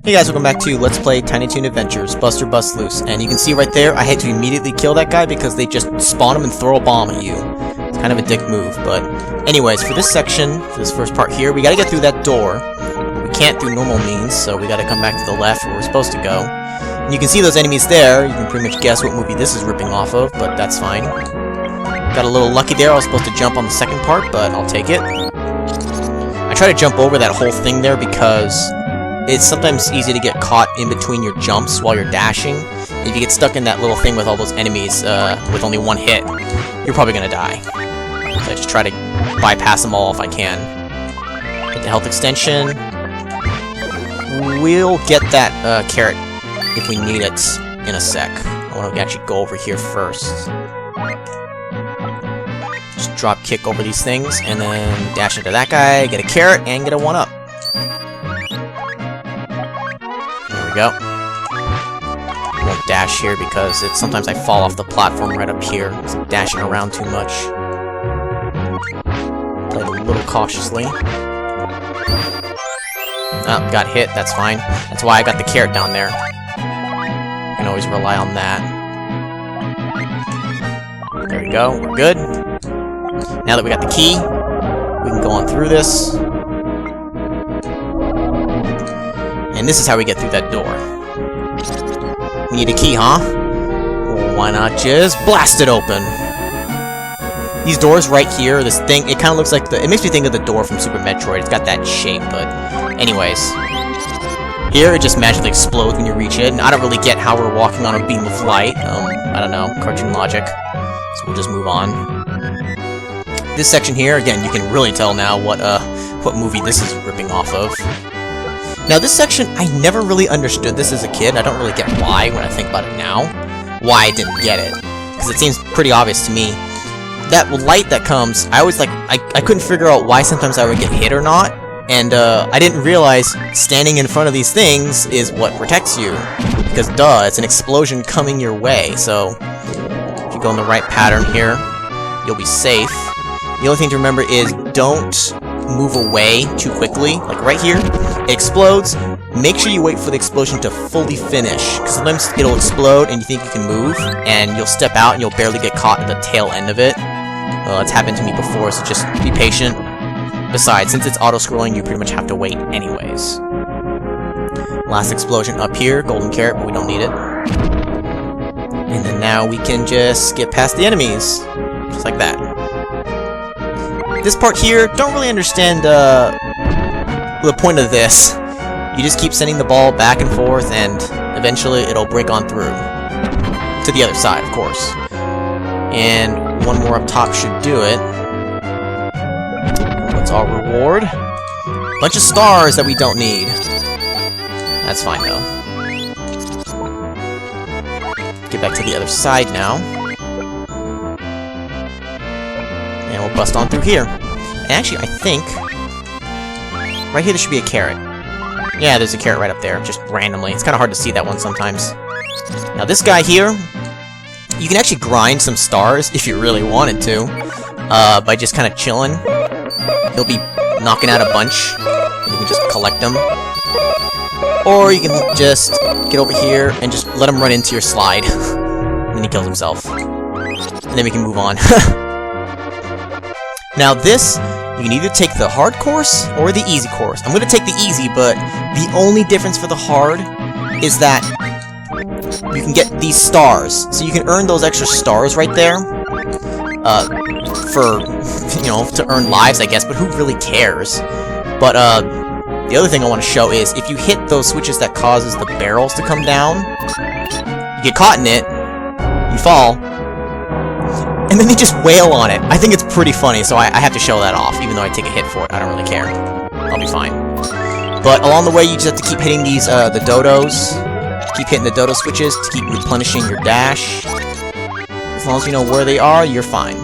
Hey guys, welcome back to Let's Play Tiny Toon Adventures, Buster Bust Loose. And you can see right there, I had to immediately kill that guy because they just spawn him and throw a bomb at you. It's kind of a dick move, but anyways, for this section, for this first part here, we gotta get through that door. We can't through normal means, so we gotta come back to the left where we're supposed to go. And you can see those enemies there. You can pretty much guess what movie this is ripping off of, but that's fine. Got a little lucky there. I was supposed to jump on the second part, but I'll take it. I try to jump over that whole thing there because it's sometimes easy to get caught in between your jumps while you're dashing. If you get stuck in that little thing with all those enemies with only one hit, you're probably gonna die. So I just try to bypass them all if I can. Get the health extension. We'll get that carrot if we need it in a sec. I want to actually go over here first. Just drop kick over these things and then dash into that guy, get a carrot, and get a 1-up. Go. Won't dash here because sometimes I fall off the platform right up here because I'm dashing around too much. Play it a little cautiously. Oh, got hit, that's fine. That's why I got the carrot down there. You can always rely on that. There we go, we're good. Now that we got the key, we can go on through this. And this is how we get through that door. We need a key, huh? Well, why not just blast it open? These doors right here, this thing, it kind of looks like it makes me think of the door from Super Metroid. It's got that shape, but anyways. Here, it just magically explodes when you reach it, and I don't really get how we're walking on a beam of light. I don't know, cartoon logic. So we'll just move on. This section here, again, you can really tell now what movie this is ripping off of. Now this section, I never really understood this as a kid. I don't really get why when I think about it now. Why I didn't get it. Because it seems pretty obvious to me. That light that comes, I always I couldn't figure out why sometimes I would get hit or not. And I didn't realize standing in front of these things is what protects you. Because duh, it's an explosion coming your way. So if you go in the right pattern here, you'll be safe. The only thing to remember is don't move away too quickly. Like right here, it explodes. Make sure you wait for the explosion to fully finish, because sometimes it'll explode and you think you can move, and you'll step out and you'll barely get caught at the tail end of it. Well, it's happened to me before, so just be patient. Besides, since it's auto-scrolling, you pretty much have to wait anyways. Last explosion up here, golden carrot, but we don't need it. And then now we can just get past the enemies, just like that. This part here, don't really understand the point of this. You just keep sending the ball back and forth, and eventually it'll break on through. To the other side, of course. And one more up top should do it. What's our reward? Bunch of stars that we don't need. That's fine, though. Get back to the other side now. And we'll bust on through here. And actually, I think right here there should be a carrot. Yeah, there's a carrot right up there, just randomly. It's kind of hard to see that one sometimes. Now this guy here, you can actually grind some stars if you really wanted to, by just kind of chilling. He'll be knocking out a bunch, and you can just collect them. Or you can just get over here and just let him run into your slide. And then he kills himself. And then we can move on. Now this, you can either take the hard course or the easy course. I'm going to take the easy, but the only difference for the hard is that you can get these stars. So you can earn those extra stars right there for, you know, to earn lives, I guess, but who really cares? But the other thing I want to show is if you hit those switches that causes the barrels to come down, you get caught in it, you fall, and then they just wail on it. I think it's pretty funny, so I have to show that off, even though I take a hit for it. I don't really care. I'll be fine. But along the way, you just have to keep hitting these, the dodos. Keep hitting the dodo switches to keep replenishing your dash. As long as you know where they are, you're fine.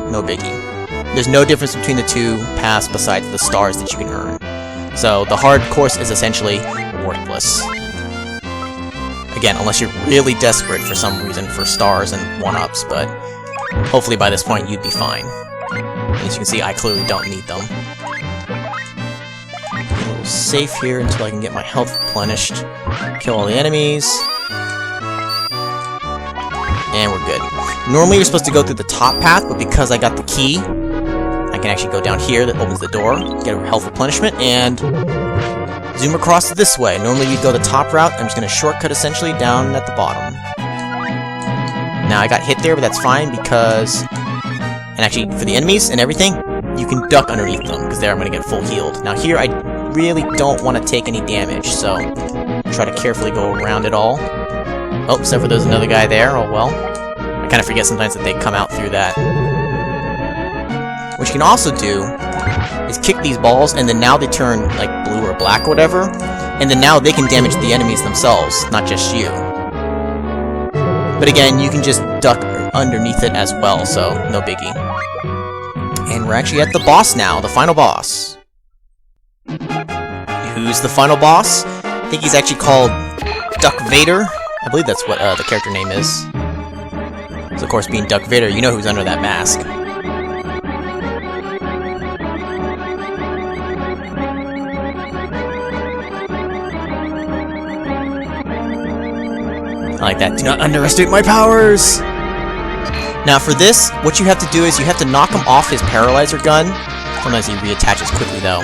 No biggie. There's no difference between the two paths besides the stars that you can earn. So the hard course is essentially worthless. Again, unless you're really desperate for some reason for stars and 1-ups, but hopefully by this point you'd be fine. As you can see, I clearly don't need them. safe here until I can get my health replenished. Kill all the enemies. And we're good. Normally you're supposed to go through the top path, but because I got the key, I can actually go down here that opens the door, get a health replenishment, and zoom across this way. Normally you'd go the top route. I'm just going to shortcut essentially down at the bottom. Now I got hit there, but that's fine because... And actually, for the enemies and everything, you can duck underneath them, because there I'm going to get full healed. Now here, I really don't want to take any damage, so try to carefully go around it all. Oh, except for there's another guy there. Oh well. I kind of forget sometimes that they come out through that. What you can also do is kick these balls, and then now they turn like blue or black or whatever, and then now they can damage the enemies themselves, not just you. But again, you can just duck underneath it as well, so no biggie. And we're actually at the boss now, the final boss. Who's the final boss? I think he's actually called Duck Vader. I believe that's what the character name is. So of course, being Duck Vader, you know who's under that mask. I like that. Do not underestimate my powers! Now for this, what you have to do is you have to knock him off his paralyzer gun. Sometimes he reattaches quickly though.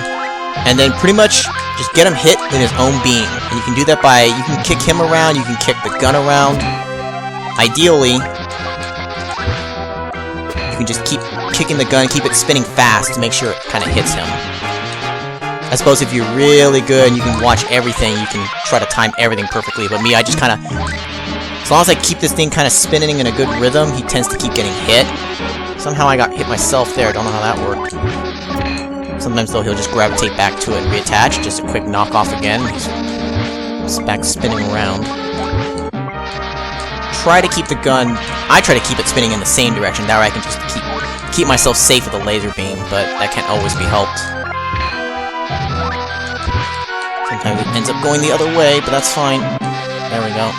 And then pretty much just get him hit in his own beam. And you can do that by, you can kick him around, you can kick the gun around. Ideally, you can just keep kicking the gun, keep it spinning fast to make sure it kind of hits him. I suppose if you're really good and you can watch everything, you can try to time everything perfectly. But me, I just kind of... As long as I keep this thing kind of spinning in a good rhythm, he tends to keep getting hit. Somehow I got hit myself there, don't know how that worked. Sometimes though he'll just gravitate back to it and reattach, just a quick knockoff again. He's back spinning around. Try to keep the gun... I try to keep it spinning in the same direction, that way I can just keep myself safe with a laser beam, but that can't always be helped. Sometimes it ends up going the other way, but that's fine. There we go.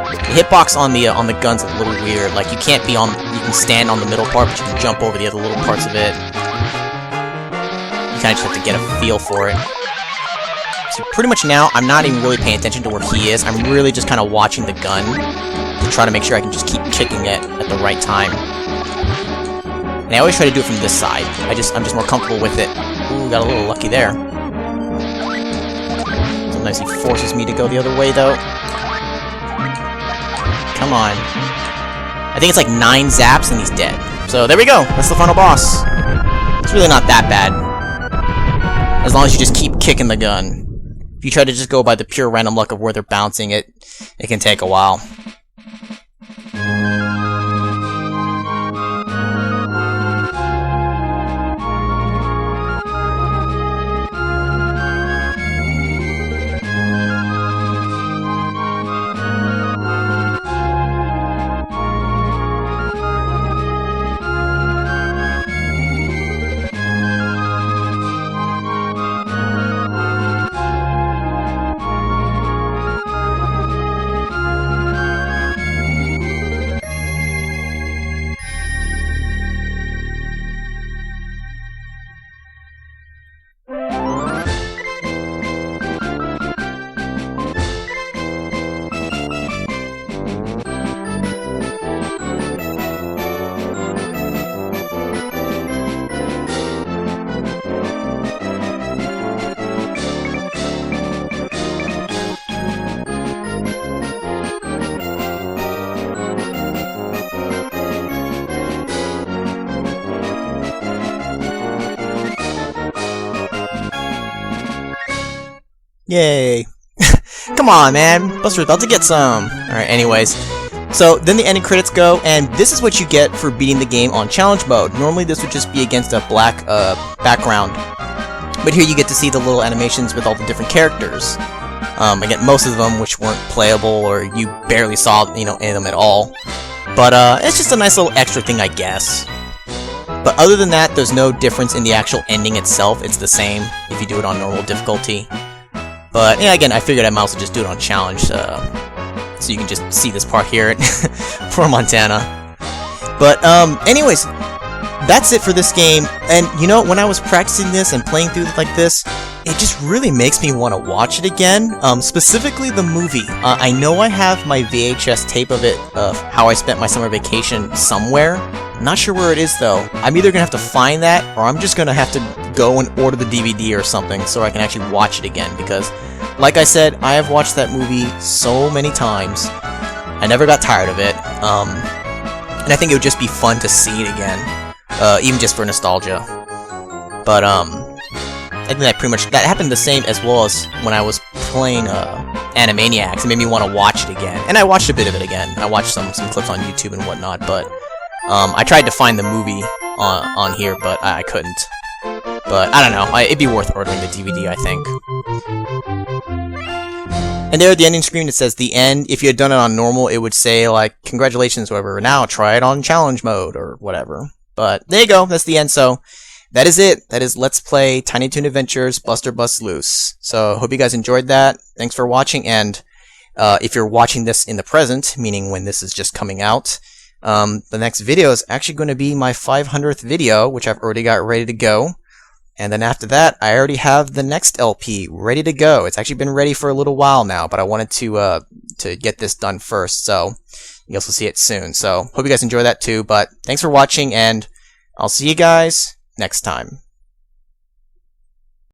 The hitbox on the gun's a little weird. Like you can't be on, you can stand on the middle part, but you can jump over the other little parts of it. You kind of just have to get a feel for it. So pretty much now, I'm not even really paying attention to where he is. I'm really just kind of watching the gun to try to make sure I can just keep kicking it at the right time. And I always try to do it from this side. I'm just more comfortable with it. Ooh, got a little lucky there. Sometimes he forces me to go the other way though. Come on. I think it's like 9 zaps and he's dead. So there we go. That's the final boss. It's really not that bad. As long as you just keep kicking the gun. If you try to just go by the pure random luck of where they're bouncing, it can take a while. Yay. Come on, man. Buster's about to get some. Alright, anyways. So, then the ending credits go, and this is what you get for beating the game on challenge mode. Normally this would just be against a black background. But here you get to see the little animations with all the different characters. Again, most of them which weren't playable, or you barely saw, any of them at all. But, it's just a nice little extra thing, I guess. But other than that, there's no difference in the actual ending itself. It's the same if you do it on normal difficulty. But, yeah, again, I figured I might as well just do it on challenge, so you can just see this part here for Montana. But, anyways, that's it for this game. And, when I was practicing this and playing through it like this, it just really makes me want to watch it again, specifically the movie. I know I have my VHS tape of it, of how I spent my summer vacation somewhere. Not sure where it is though. I'm either gonna have to find that, or I'm just gonna have to go and order the DVD or something so I can actually watch it again, because, like I said, I have watched that movie so many times. I never got tired of it, and I think it would just be fun to see it again, even just for nostalgia. But, I think that happened the same as well as when I was playing Animaniacs. It made me want to watch it again, and I watched a bit of it again. I watched some clips on YouTube and whatnot, but I tried to find the movie on here, but I couldn't. But I don't know, it'd be worth ordering the DVD, I think. And there at the ending screen it says the end. If you had done it on normal, it would say like, congratulations, whoever. Now try it on challenge mode or whatever. But there you go, that's the end. So that is it. That is Let's Play Tiny Toon Adventures Buster Bust Loose. So hope you guys enjoyed that. Thanks for watching, and if you're watching this in the present, meaning when this is just coming out, the next video is actually going to be my 500th video, which I've already got ready to go. And then after that, I already have the next LP ready to go. It's actually been ready for a little while now, but I wanted to get this done first, so you guys will see it soon. So hope you guys enjoy that too. But thanks for watching, and I'll see you guys next time.